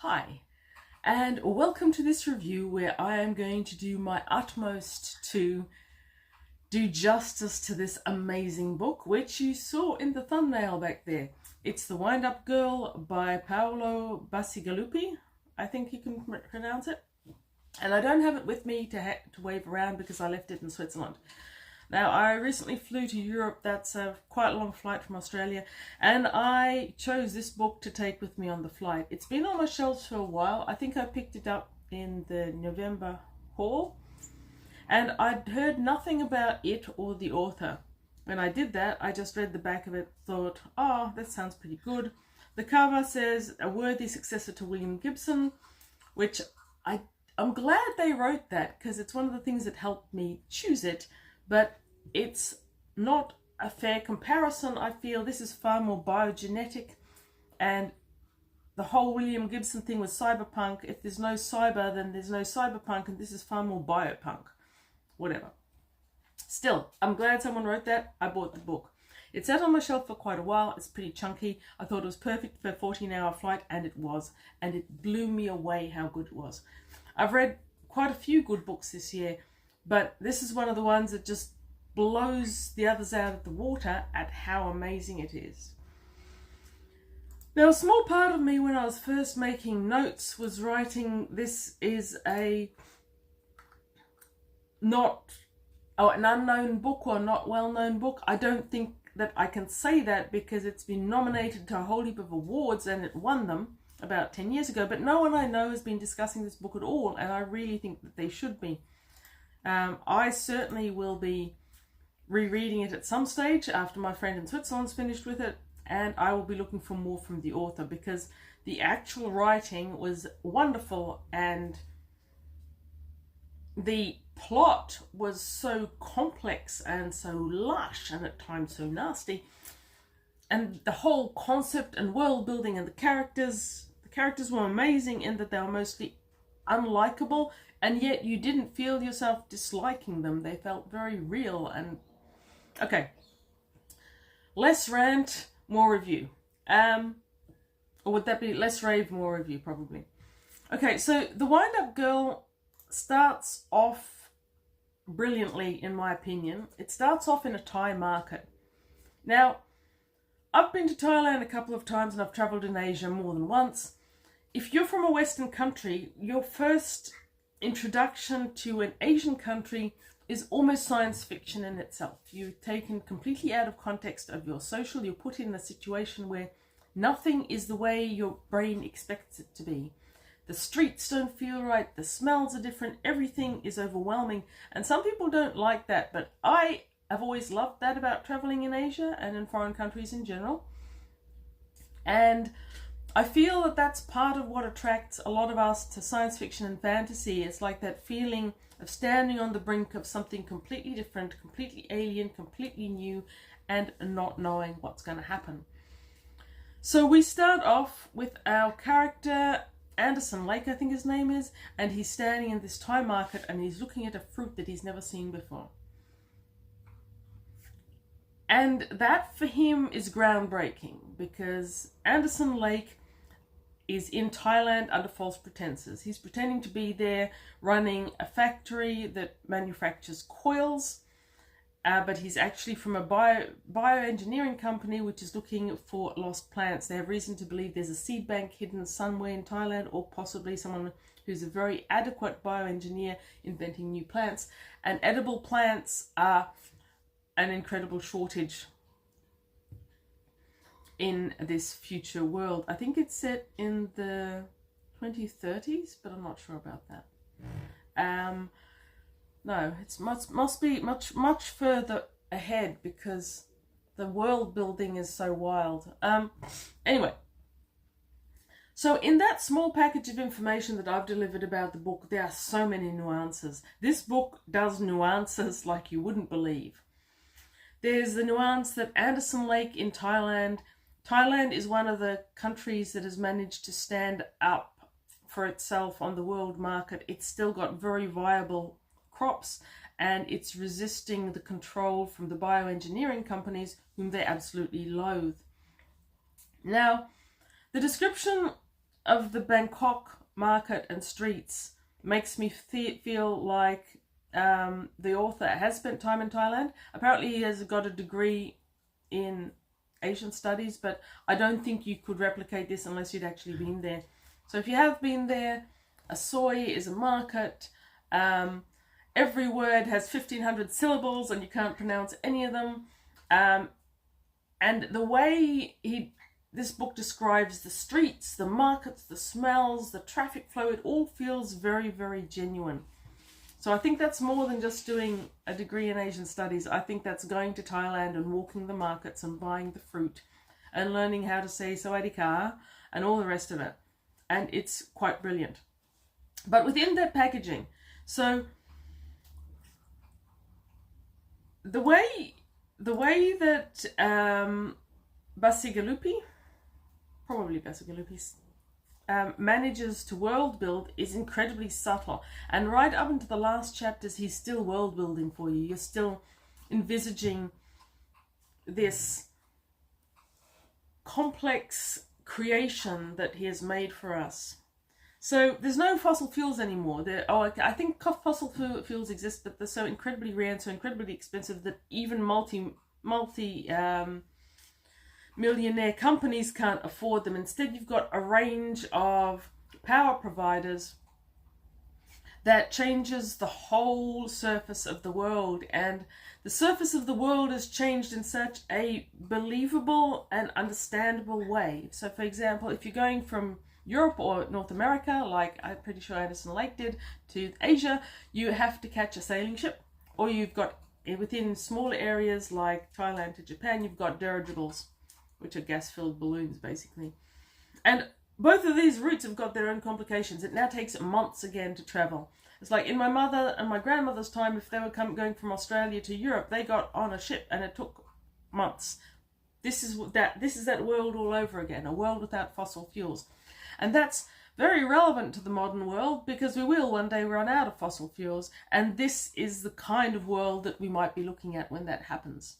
Hi, and welcome to this review where I am going to do my utmost to do justice to this amazing book, which you saw in the thumbnail back there. It's The Windup Girl by Paolo Bacigalupi, I think you can pronounce it. And I don't have it with me to wave around because I left it in Switzerland. Now, I recently flew to Europe. That's a quite long flight from Australia, and I chose this book to take with me on the flight. It's been on my shelves for a while. I think I picked it up in the November haul, and I'd heard nothing about it or the author. When I did that, I just read the back of it, thought, oh, that sounds pretty good. The cover says, a worthy successor to William Gibson, which I'm glad they wrote that because it's one of the things that helped me choose it. But it's not a fair comparison. I feel this is far more biogenetic, and the whole William Gibson thing was cyberpunk. If there's no cyber, then there's no cyberpunk, and this is far more biopunk. Whatever. Still, I'm glad someone wrote that. I bought the book. It sat on my shelf for quite a while. It's pretty chunky. I thought it was perfect for a 14-hour flight, and it was. And it blew me away how good it was. I've read quite a few good books this year, but this is one of the ones that just blows the others out of the water at how amazing it is. Now, a small part of me when I was first making notes was writing, this is an unknown book or not well-known book. I don't think that I can say that because it's been nominated to a whole heap of awards and it won them about 10 years ago, but no one I know has been discussing this book at all, and I really think that they should be. I certainly will be rereading it at some stage after my friend in Switzerland's finished with it, and I will be looking for more from the author because the actual writing was wonderful and the plot was so complex and so lush and at times so nasty, and the whole concept and world building and the characters were amazing in that they were mostly unlikable, and yet you didn't feel yourself disliking them. They felt very real. And okay, less rant, more review. Or would that be less rave, more review? Probably. Okay, so The Windup Girl starts off brilliantly, in my opinion. It starts off in a Thai market. Now, I've been to Thailand a couple of times and I've travelled in Asia more than once. If you're from a Western country, your first introduction to an Asian country is almost science fiction in itself. You're taken completely out of context of your social. You're put in a situation where nothing is the way your brain expects it to be. The streets don't feel right. The smells are different. Everything is overwhelming. And some people don't like that, but I have always loved that about traveling in Asia and in foreign countries in general. And I feel that that's part of what attracts a lot of us to science fiction and fantasy. It's like that feeling of standing on the brink of something completely different, completely alien, completely new, and not knowing what's going to happen. So we start off with our character, Anderson Lake, I think his name is, and he's standing in this Thai market and he's looking at a fruit that he's never seen before. And that for him is groundbreaking because Anderson Lake is in Thailand under false pretenses. He's pretending to be there running a factory that manufactures coils, but he's actually from a bioengineering company which is looking for lost plants. They have reason to believe there's a seed bank hidden somewhere in Thailand, or possibly someone who's a very adequate bioengineer inventing new plants. And edible plants are an incredible shortage in this future world. I think it's set in the 2030s, but I'm not sure about that. No, it must be much further ahead because the world building is so wild. Anyway, so in that small package of information that I've delivered about the book, there are so many nuances. This book does nuances like you wouldn't believe. There's the nuance that Anderson Lake in Thailand is one of the countries that has managed to stand up for itself on the world market. It's still got very viable crops and it's resisting the control from the bioengineering companies whom they absolutely loathe. Now, the description of the Bangkok market and streets makes me feel like the author has spent time in Thailand. Apparently he has got a degree in Asian studies, but I don't think you could replicate this unless you'd actually been there. So if you have been there, a soy is a market. Every word has 1,500 syllables and you can't pronounce any of them. And the way this book describes the streets, the markets, the smells, the traffic flow, it all feels very, very genuine. So I think that's more than just doing a degree in Asian studies. I think that's going to Thailand and walking the markets and buying the fruit and learning how to say sawadika and all the rest of it. And it's quite brilliant. But within their packaging, so the way that Bacigalupi, probably Bacigalupi, manages to world build is incredibly subtle, and right up into the last chapters he's still world building for you. You're still envisaging this complex creation that he has made for us. So there's no fossil fuels anymore. I think fossil fuels exist, but they're so incredibly rare and so incredibly expensive that even millionaire companies can't afford them. Instead, you've got a range of power providers that changes the whole surface of the world. And the surface of the world has changed in such a believable and understandable way. So, for example, if you're going from Europe or North America, like I'm pretty sure Anderson Lake did, to Asia, you have to catch a sailing ship. Or you've got, within smaller areas like Thailand to Japan, you've got dirigibles, which are gas-filled balloons, basically. And both of these routes have got their own complications. It now takes months again to travel. It's like in my mother and my grandmother's time, if they were going from Australia to Europe, they got on a ship and it took months. This is that world all over again, a world without fossil fuels. And that's very relevant to the modern world because we will one day run out of fossil fuels. And this is the kind of world that we might be looking at when that happens.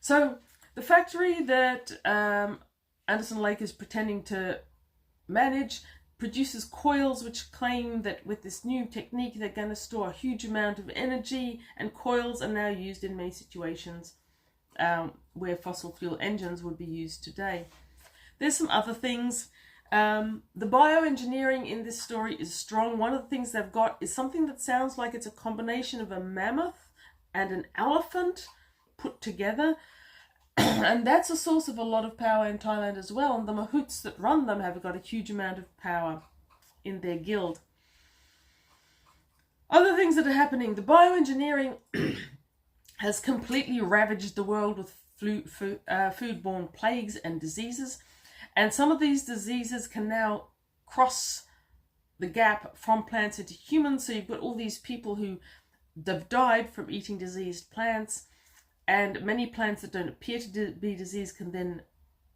So the factory that Anderson Lake is pretending to manage produces coils which claim that with this new technique they're going to store a huge amount of energy, and coils are now used in many situations where fossil fuel engines would be used today. There's some other things. The bioengineering in this story is strong. One of the things they've got is something that sounds like it's a combination of a mammoth and an elephant put together. And that's a source of a lot of power in Thailand as well. And the mahouts that run them have got a huge amount of power in their guild. Other things that are happening. The bioengineering has completely ravaged the world with foodborne plagues and diseases. And some of these diseases can now cross the gap from plants into humans. So you've got all these people who have died from eating diseased plants. And many plants that don't appear to be diseased can then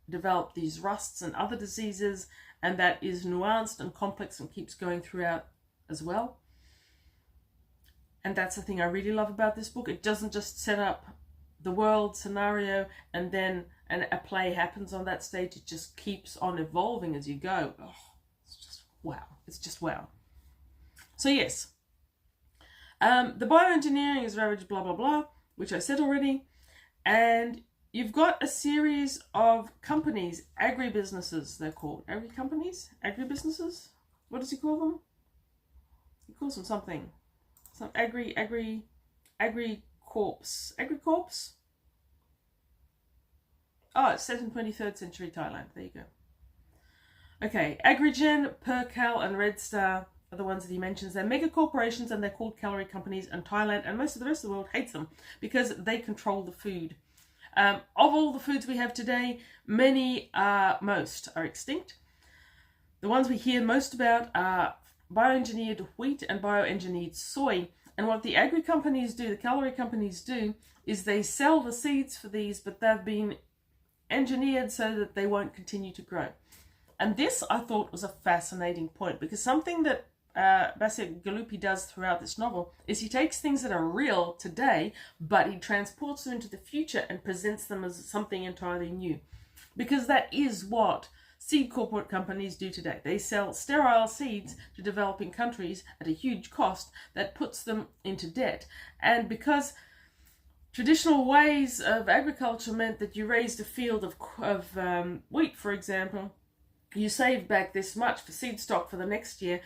develop these rusts and other diseases. And that is nuanced and complex and keeps going throughout as well. And that's the thing I really love about this book. It doesn't just set up the world scenario and then a play happens on that stage. It just keeps on evolving as you go. Oh, it's just wow. It's just wow. So yes, the bioengineering is ravaged, blah, blah, blah, which I said already. And you've got a series of companies, agribusinesses they're called. Agri-companies? Agribusinesses? What does he call them? He calls them something. Some agri-corps. Agri-corps? Oh, it's set in 23rd century Thailand. There you go. Okay, Agrigen, Percal, and Red Star are the ones that he mentions. They're mega corporations and they're called calorie companies, and Thailand and most of the rest of the world hates them because they control the food. Of all the foods we have today, most are extinct. The ones we hear most about are bioengineered wheat and bioengineered soy. And what the agri companies do, the calorie companies do, is they sell the seeds for these, but they've been engineered so that they won't continue to grow. And this I thought was a fascinating point, because something that Bacigalupi does throughout this novel is he takes things that are real today, but he transports them into the future and presents them as something entirely new. Because that is what seed corporate companies do today. They sell sterile seeds to developing countries at a huge cost that puts them into debt. And because traditional ways of agriculture meant that you raised a field of wheat, for example, you saved back this much for seed stock for the next year,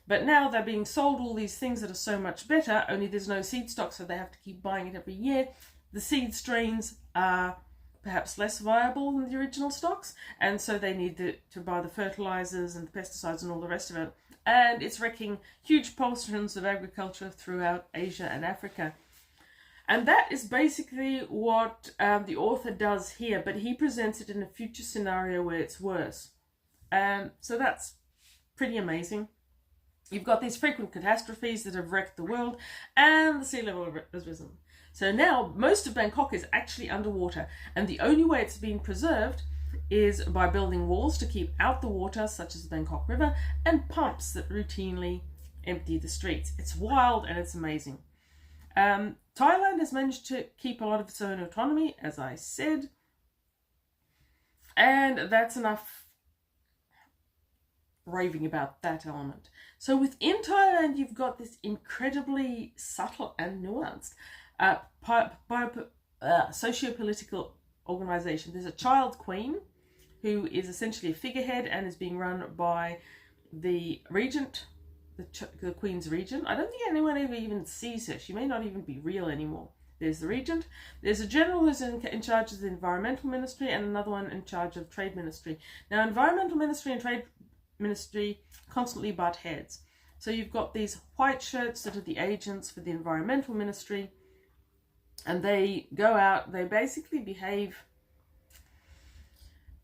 but now they're being sold all these things that are so much better, only there's no seed stock, so they have to keep buying it every year. The seed strains are perhaps less viable than the original stocks, and so they need to buy the fertilizers and the pesticides and all the rest of it. And it's wrecking huge portions of agriculture throughout Asia and Africa. And that is basically what the author does here, but he presents it in a future scenario where it's worse. So that's pretty amazing. You've got these frequent catastrophes that have wrecked the world, and the sea level has risen. So now most of Bangkok is actually underwater, and the only way it's been preserved is by building walls to keep out the water, such as the Bangkok River, and pumps that routinely empty the streets. It's wild and it's amazing. Thailand has managed to keep a lot of its own autonomy, as I said, and that's enough raving about that element. So within Thailand, you've got this incredibly subtle and nuanced socio-political organization. There's a child queen who is essentially a figurehead and is being run by the regent, the queen's regent. I don't think anyone ever even sees her. She may not even be real anymore. There's the regent. There's a general who's in charge of the environmental ministry, and another one in charge of trade ministry. Now, environmental ministry and trade ministry constantly butt heads. So you've got these white shirts that are the agents for the environmental ministry, and they go out, they basically behave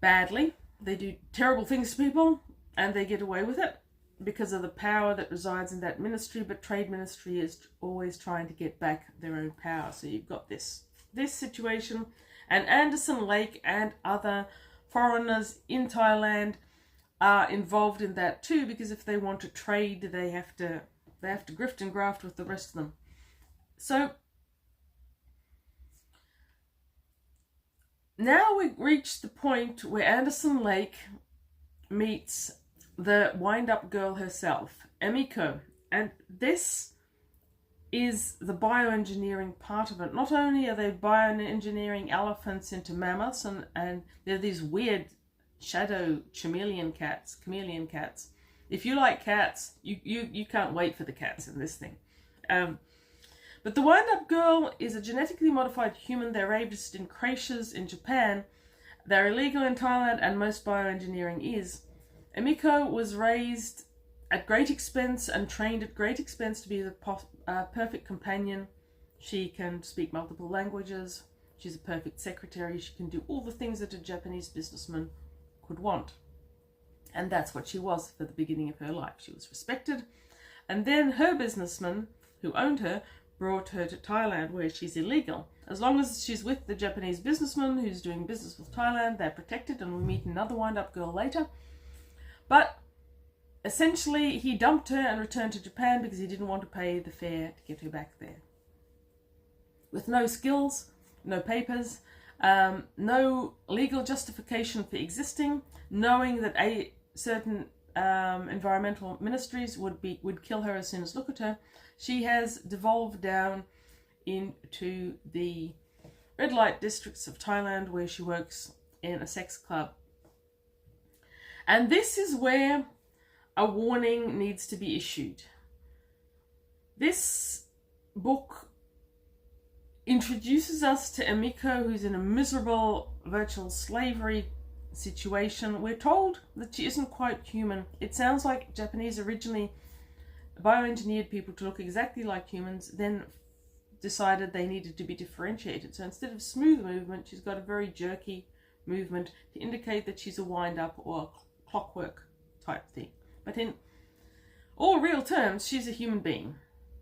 badly. They do terrible things to people, and they get away with it because of the power that resides in that ministry. But trade ministry is always trying to get back their own power. So you've got this situation, and Anderson Lake and other foreigners in Thailand are involved in that too, because if they want to trade, they have to grift and graft with the rest of them. So now we've reached the point where Anderson Lake meets the Windup Girl herself, Emiko, and this is the bioengineering part of it. Not only are they bioengineering elephants into mammoths, and they're these weird shadow chameleon cats. If you like cats, you can't wait for the cats in this thing. But the Windup Girl is a genetically modified human. They're raised in creches in Japan. They're illegal in Thailand, and most bioengineering is. Emiko was raised at great expense and trained at great expense to be the perfect companion. She can speak multiple languages. She's a perfect secretary. She can do all the things that a Japanese businessman could want. And that's what she was for the beginning of her life. She was respected. And then her businessman, who owned her, brought her to Thailand, where she's illegal. As long as she's with the Japanese businessman who's doing business with Thailand, they're protected, and we meet another Windup Girl later. But essentially, he dumped her and returned to Japan because he didn't want to pay the fare to get her back there. With no skills, no papers, no legal justification for existing, knowing that certain environmental ministries would kill her as soon as look at her, she has devolved down into the red light districts of Thailand, where she works in a sex club. And this is where a warning needs to be issued. This book introduces us to Emiko, who's in a miserable virtual slavery situation. We're told that she isn't quite human. It sounds like Japanese originally bioengineered people to look exactly like humans, then decided they needed to be differentiated. So instead of smooth movement, she's got a very jerky movement to indicate that she's a wind-up or a clockwork type thing. But in all real terms, she's a human being.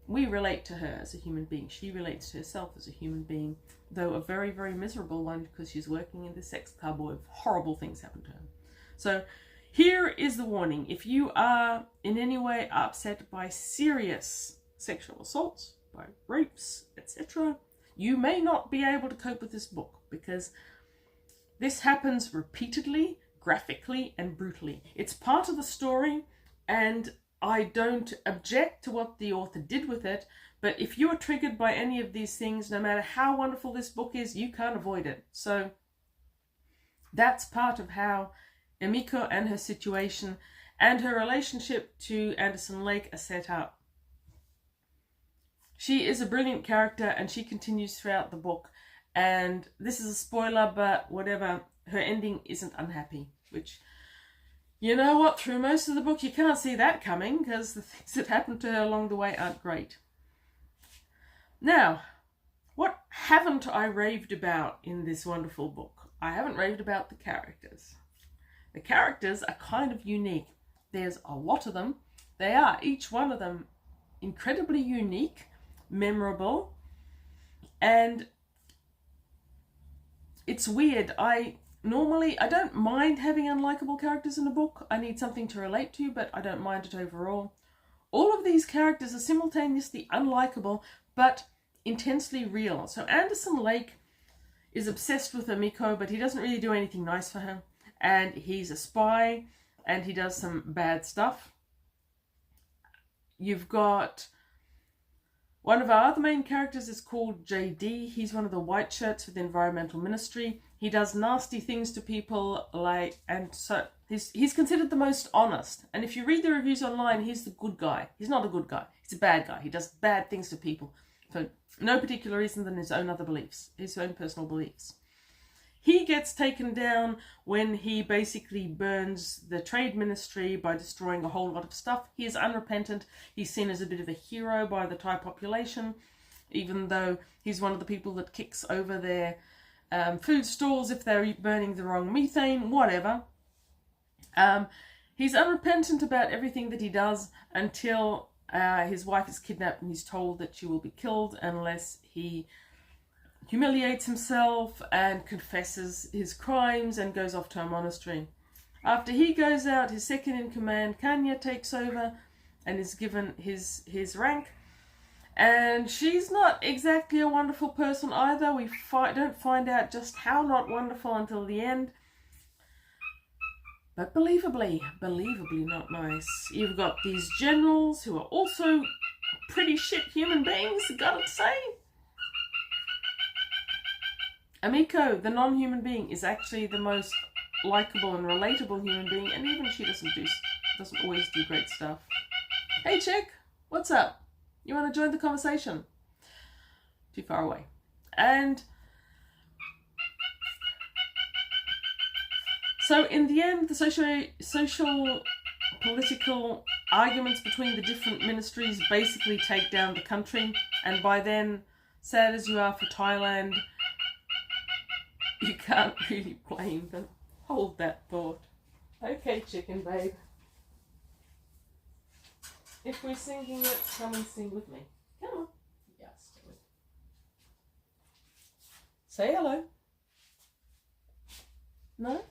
We relate to her as a human being. She relates to herself as a human being, though a very, very miserable one, because she's working in the sex club where horrible things happen to her. So here is the warning. If you are in any way upset by serious sexual assaults, by rapes, etc., you may not be able to cope with this book, because this happens repeatedly. graphically and brutally. It's part of the story, and I don't object to what the author did with it, but if you are triggered by any of these things, no matter how wonderful this book is, you can't avoid it. So that's part of how Emiko and her situation and her relationship to Anderson Lake are set up. She is a brilliant character, and she continues throughout the book. And this is a spoiler, but whatever, her ending isn't unhappy, which, you know what, through most of the book you can't see that coming, because the things that happen to her along the way aren't great. Now, what haven't I raved about in this wonderful book? I haven't raved about the characters. The characters are kind of unique. There's a lot of them. They are, each one of them, incredibly unique, memorable, and it's weird. I don't mind having unlikable characters in a book. I need something to relate to, but I don't mind it overall. All of these characters are simultaneously unlikable, but intensely real. So Anderson Lake is obsessed with Emiko, but he doesn't really do anything nice for her. And he's a spy, and he does some bad stuff. You've got one of our other main characters is called JD. He's one of the white shirts for the environmental ministry. He does nasty things to people, and so he's considered the most honest. And if you read the reviews online, he's the good guy. He's not a good guy. He's a bad guy. He does bad things to people for no particular reason than his own other beliefs, his own personal beliefs. He gets taken down when he basically burns the trade ministry by destroying a whole lot of stuff. He is unrepentant. He's seen as a bit of a hero by the Thai population, even though he's one of the people that kicks over their food stalls if they're burning the wrong methane, whatever. He's unrepentant about everything that he does until his wife is kidnapped, and he's told that she will be killed unless he humiliates himself and confesses his crimes and goes off to a monastery. After he goes out, his second in command, Kanya, takes over and is given his rank. And she's not exactly a wonderful person either. We don't find out just how not wonderful until the end. But believably not nice. You've got these generals who are also pretty shit human beings, gotta say. Emiko, the non-human being, is actually the most likable and relatable human being, and even she doesn't always do great stuff. Hey chick, what's up? You want to join the conversation? Too far away. And so in the end, the social political arguments between the different ministries basically take down the country, and by then, sad as you are for Thailand, you can't really blame them. Hold that thought. Okay, chicken babe. If we're singing, let's come and sing with me. Come on. Yes, do it. Say hello. No?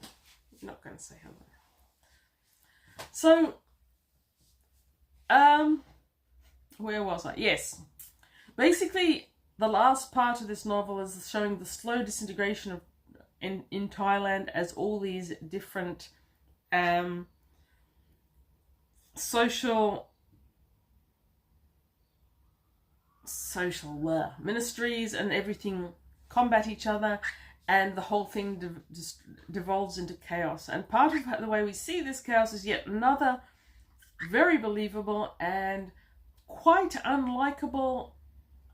You're not going to say hello. So, where was I? Yes. Basically, the last part of this novel is showing the slow disintegration of in Thailand as all these different social ministries and everything combat each other, and the whole thing just devolves into chaos. And part of the way we see this chaos is yet another very believable and quite unlikable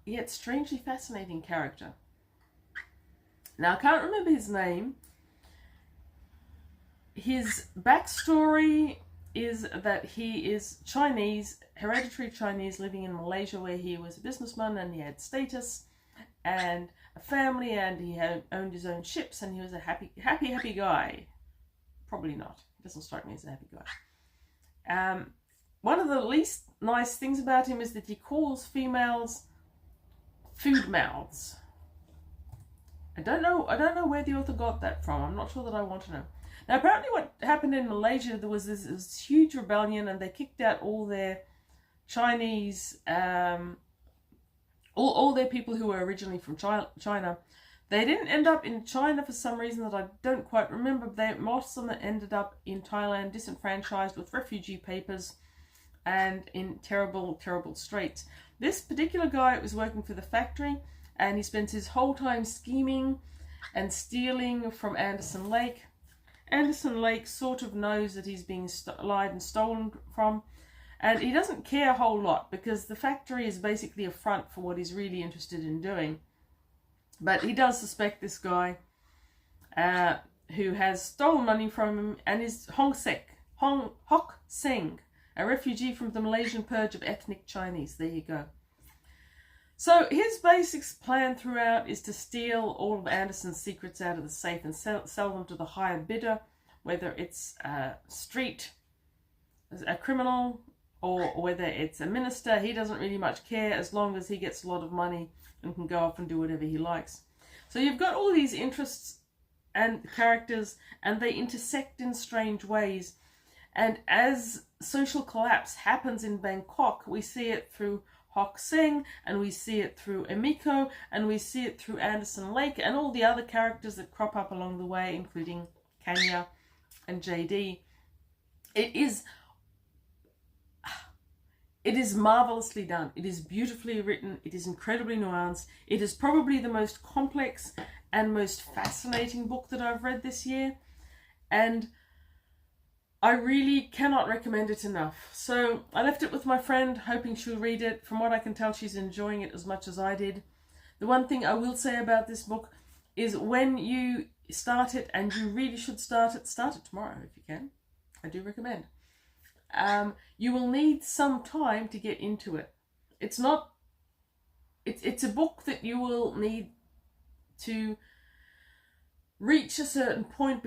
yet strangely fascinating character. Now, I can't remember his name. His backstory is that he is Chinese, hereditary Chinese, living in Malaysia, where he was a businessman and he had status and a family, and he had owned his own ships, and he was a happy guy. Probably not. He doesn't strike me as a happy guy. One of the least nice things about him is that he calls females food mouths. I don't know where the author got that from. I'm not sure that I want to know. Now, apparently what happened in Malaysia, there was this huge rebellion, and they kicked out all their Chinese, all their people who were originally from China. They didn't end up in China for some reason that I don't quite remember. Most of them ended up in Thailand, disenfranchised with refugee papers and in terrible, terrible straits. This particular guy was working for the factory, and he spends his whole time scheming and stealing from Anderson Lake. Anderson Lake sort of knows that he's being lied and stolen from, and he doesn't care a whole lot because the factory is basically a front for what he's really interested in doing. But he does suspect this guy who has stolen money from him, and is Hock Seng, a refugee from the Malaysian purge of ethnic Chinese. There you go. So his basic plan throughout is to steal all of Anderson's secrets out of the safe and sell them to the higher bidder, whether it's a criminal, or whether it's a minister. He doesn't really much care as long as he gets a lot of money and can go off and do whatever he likes. So you've got all these interests and characters, and they intersect in strange ways. And as social collapse happens in Bangkok, we see it through Hock Seng, and we see it through Emiko, and we see it through Anderson Lake, and all the other characters that crop up along the way, including Kanya and JD. It is marvelously done. It is beautifully written. It is incredibly nuanced. It is probably the most complex and most fascinating book that I've read this year. And I really cannot recommend it enough. So I left it with my friend, hoping she'll read it. From what I can tell, she's enjoying it as much as I did. The one thing I will say about this book is when you start it, and you really should start it tomorrow if you can. I do recommend. You will need some time to get into it. It's a book that you will need to reach a certain point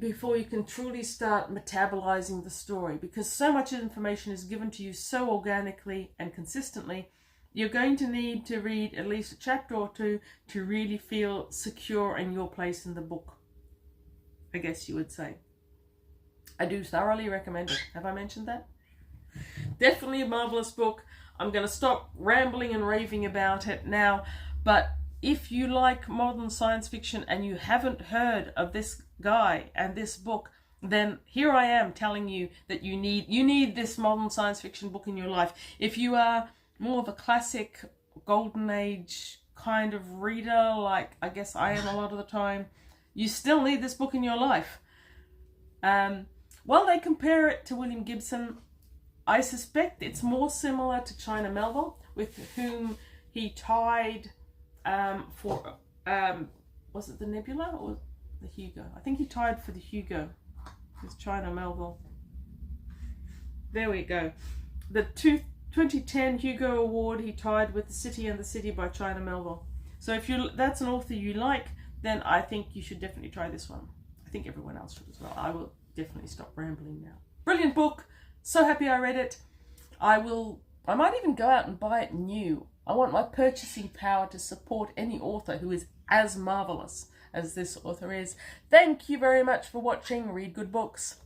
before you can truly start metabolizing the story, because so much information is given to you so organically and consistently. You're going to need to read at least a chapter or two to really feel secure in your place in the book, I guess you would say. I do thoroughly recommend it. Have I mentioned that? Definitely a marvelous book. I'm going to stop rambling and raving about it now, but if you like modern science fiction and you haven't heard of this guy and this book, then here I am telling you that you need this modern science fiction book in your life. If you are more of a classic golden age kind of reader, like I guess I am a lot of the time, you still need this book in your life. While they compare it to William Gibson, I suspect it's more similar to China Melville, with whom he tied was it the Nebula or the Hugo? I think he tied for the Hugo with China Melville. There we go. The 2010 Hugo Award he tied with The City and the City by China Melville. So if that's an author you like, then I think you should definitely try this one. I think everyone else should as well. I will definitely stop rambling now. Brilliant book. So happy I read it. I might even go out and buy it new. I want my purchasing power to support any author who is as marvelous as this author is. Thank you very much for watching. Read good books.